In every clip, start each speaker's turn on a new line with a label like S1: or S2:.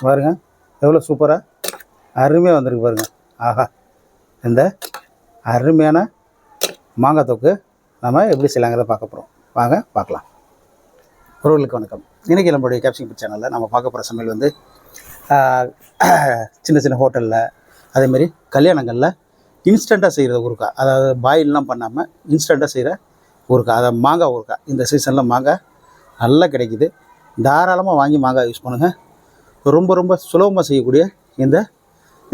S1: பாருங்க எவ்வளோ சூப்பராக அருமையாக வந்திருக்கு பாருங்கள். ஆஹா, இந்த அருமையான மாங்காய் தொக்கு நம்ம எப்படி செய்யலாங்கிறத பார்க்க போகிறோம். வாங்க பார்க்கலாம். உறவுகளுக்கு வணக்கம். இன்றைக்கி நம்மளுடைய கேப்சிங் ஃபுட் சேனலில் நம்ம பார்க்க போகிற சமையல் வந்து சின்ன சின்ன ஹோட்டலில் அதேமாரி கல்யாணங்களில் இன்ஸ்டண்ட்டாக செய்கிற ஊறுகாய், அதாவது பாயிலெலாம் பண்ணாமல் இன்ஸ்டண்ட்டாக செய்கிற ஊறுகாய், அதை மாங்காய் ஊறுகாய். இந்த சீசனில் மாங்காய் நல்லா கிடைக்கிது. தாராளமாக வாங்கி மாங்காய் யூஸ் பண்ணுங்கள். ரொம்ப ரொம்ப சுலபமாக செய்யக்கூடிய இந்த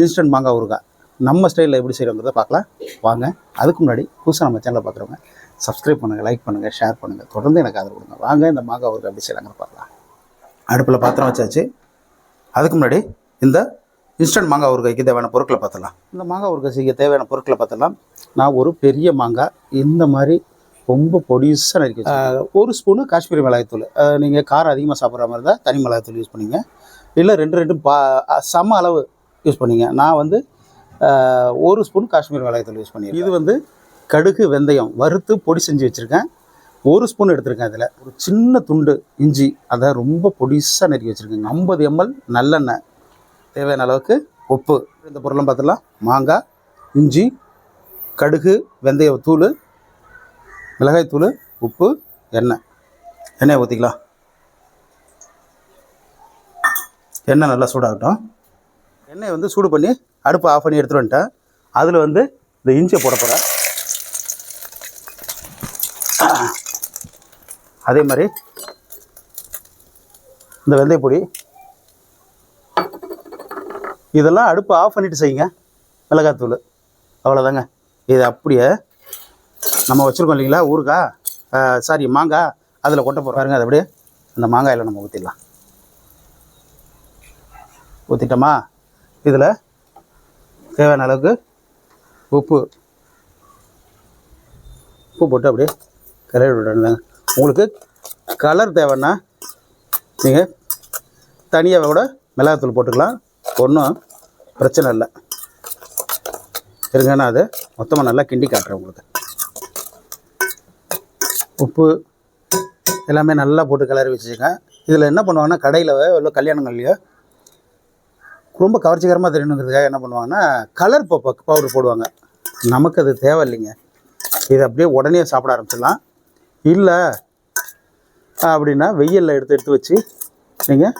S1: இன்ஸ்டன்ட் மாங்காய் ஊறுகாய் நம்ம ஸ்டைலில் எப்படி செய்கிறோங்கிறத பார்க்கலாம் வாங்க. அதுக்கு முன்னாடி புதுசாக நம்ம சேனலை பார்க்குறவங்க சப்ஸ்கிரைப் பண்ணுங்கள், லைக் பண்ணுங்கள், ஷேர் பண்ணுங்கள். தொடர்ந்து எனக்கு ஆதரவு கொடுங்க. வாங்க இந்த மாங்காய் ஊறுகாய் எப்படி செய்கிறாங்க பார்க்கலாம். அடுப்பில் பாத்திரம் வச்சாச்சு. அதுக்கு முன்னாடி இந்த இன்ஸ்டன்ட் மாங்காய் ஊறுகாய்க்கு தேவையான பொருட்களை பார்த்துடலாம். இந்த மாங்காய் ஊறுகாய் செய்ய தேவையான பொருட்களை பார்த்துடலாம். நான் ஒரு பெரிய மாங்காய் இந்த மாதிரி ரொம்ப பொடிசாக நறுக்கி வச்சு, ஒரு ஸ்பூனு காஷ்மீரி மிளகாய்த்தூள். நீங்கள் காரம் அதிகமாக சாப்பிட்ற மாதிரி தான் தனி மிளகாய்த்தூள் யூஸ் பண்ணிங்க, இல்லை ரெண்டு சம அளவு யூஸ் பண்ணிங்க. நான் வந்து ஒரு ஸ்பூன் காஷ்மீர் மிளகாய்த்தூள் யூஸ் பண்ணியிருக்கேன். இது வந்து கடுகு வெந்தயம் வறுத்து பொடி செஞ்சு வச்சுருக்கேன். ஒரு ஸ்பூன் எடுத்துருக்கேன். அதில் ஒரு சின்ன துண்டு இஞ்சி, அதை ரொம்ப பொடிசாக நறுக்கி வச்சுருக்கேங்க. 50 ml நல்லெண்ணெய், தேவையான அளவுக்கு உப்பு. இந்த பொருளும் பார்த்துலாம். மாங்காய், இஞ்சி, கடுகு வெந்தயத்தூள், மிளகாய்த்தூள், உப்பு, எண்ணெயை ஊற்றிக்கலாம். எண்ணெய் நல்லா சூடாகட்டும். எண்ணெயை வந்து சூடு பண்ணி அடுப்பை ஆஃப் பண்ணி எடுத்துகிட்டு வந்துட்டேன். அதில் வந்து இந்த இஞ்சியை போட போகிறேன். அதே மாதிரி இந்த வெந்தயப்பொடி, இதெல்லாம் அடுப்பை ஆஃப் பண்ணிவிட்டு செய்யுங்க. மிளகாய்த்தூள், அவ்வளோதாங்க. இது அப்படியே நம்ம வச்சுருக்கோம் இல்லைங்களா ஊறுகாய், மாங்காய், அதில் கொட்ட போகிறாருங்க. அது அப்படியே அந்த மாங்காயில் நம்ம ஊற்றிடலாம். ஊற்றிட்டோமா? இதில் தேவையான அளவுக்கு உப்பு போட்டு அப்படியே கிளறி விடணுங்க. உங்களுக்கு கலர் தேவைன்னா நீங்கள் தனியாக கூட மிளகாத்தூள் போட்டுக்கலாம், ஒன்றும் பிரச்சனை இல்லை. இருங்கன்னா அது மொத்தமாக நல்லா கிண்டி காட்டுறேன் உங்களுக்கு. உப்பு எல்லாமே நல்லா போட்டு கிளறி வச்சுக்கோங்க. இதில் என்ன பண்ணுவாங்கன்னா, கடையில் இல்லை கல்யாணங்கள்லையோ ரொம்ப கவர்ச்சிகரமாக தெரியணுங்கிறதுக்காக என்ன பண்ணுவாங்கன்னா கலர் பவுடர் போடுவாங்க. நமக்கு அது தேவை இல்லைங்க. இதை அப்படியே உடனே சாப்பிட ஆரம்பிச்சிடலாம். இல்லை அப்படின்னா வெயிலில் எடுத்து வச்சு நீங்கள்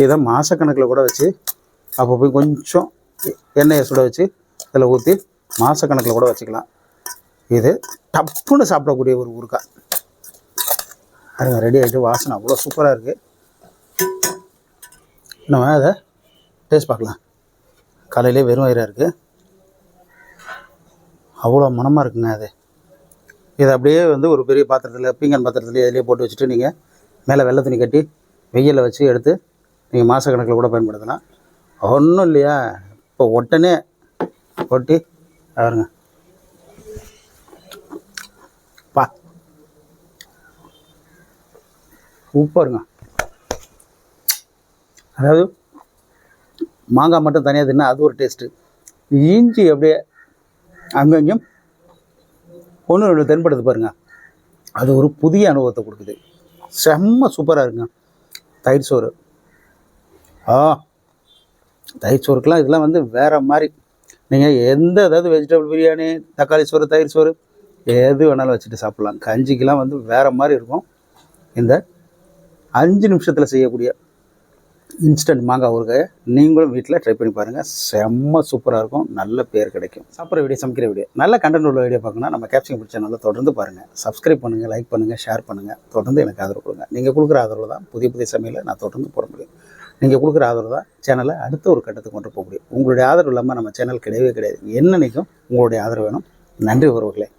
S1: இதை மாதக்கணக்கில் கூட வச்சு அப்போ போய் கொஞ்சம் எண்ணெயை சுட வச்சு இதில் ஊற்றி மாதக்கணக்கில் கூட வச்சுக்கலாம். இது டப்புன்னு சாப்பிடக்கூடிய ஒரு ஊறுகாய். அதுங்க ரெடி ஆகிட்டு வாசனை அவ்வளோ சூப்பராக இருக்குது. நம்ம அதை டேஸ்ட் பார்க்கலாம். காலையிலே வெறும் வயிறாக இருக்குது, அவ்வளோ மனமாக இருக்குங்க. அது இதை அப்படியே வந்து ஒரு பெரிய பாத்திரத்தில், பீங்கான் பாத்திரத்துலேயே இதிலே போட்டு வச்சுட்டு நீங்கள் மேலே வெள்ளை துணி கட்டி வெயிலில் வச்சு எடுத்து நீங்கள் மாதக்கணக்கில் கூட பயன்படுத்தலாம். ஒன்றும் இல்லையா, இப்போ உடனே கொட்டி பாருங்க. சூப்பருங்க. அதாவது மாங்காய் மட்டும் தனியாக தின்னா அது ஒரு டேஸ்ட்டு. இஞ்சி அப்படியே அங்கங்கேயும் ஒன்று ரெண்டு தென்படுது பாருங்கள், அது ஒரு புதிய அனுபவத்தை கொடுக்குது. செம்ம சூப்பராக இருக்குங்க. தயிர் சோறு, தயிர் சோறுக்கெலாம் இதெல்லாம் வந்து வேறு மாதிரி. நீங்கள் அதாவது வெஜிடபிள் பிரியாணி, தக்காளி சோறு, தயிர் சோறு எது வேணாலும் வச்சுட்டு சாப்பிட்லாம். கஞ்சிக்கெலாம் வந்து வேறு மாதிரி இருக்கும். இந்த 5 நிமிஷத்தில் செய்யக்கூடிய இன்ஸ்டன்ட் மாங்காய் ஊறுகாயை நீங்களும் வீட்டில் ட்ரை பண்ணி பாருங்கள். செம்ம சூப்பராக இருக்கும், நல்ல பேர் கிடைக்கும். சாப்பிட்ற வீடியோ, சமைக்கிற வீடியோ, நல்ல கண்டென்ட் உள்ள வீடியோ பார்க்கணும்னா நம்ம கேப்சிங் ஃபுட் சேனலில் தொடர்ந்து பாருங்கள். சப்ஸ்கிரைப் பண்ணுங்கள், லைக் பண்ணுங்கள், ஷேர் பண்ணுங்கள். தொடர்ந்து எனக்கு ஆதரவு கொடுங்க. நீங்கள் கொடுக்குற ஆதரவு தான் புதிய சமையலை நான் தொடர்ந்து போட முடியும். நீங்கள் கொடுக்குற ஆதரவு தான் சேனலை அடுத்த ஒரு கட்டத்துக்கு கொண்டு போக முடியும். உங்களுடைய ஆதரவு இல்லாமல் நம்ம சேனல் கிடையவே கிடையாது. என்னன்னைக்கும் உங்களுடைய ஆதரவு வேணும். நன்றி உறவுகளே.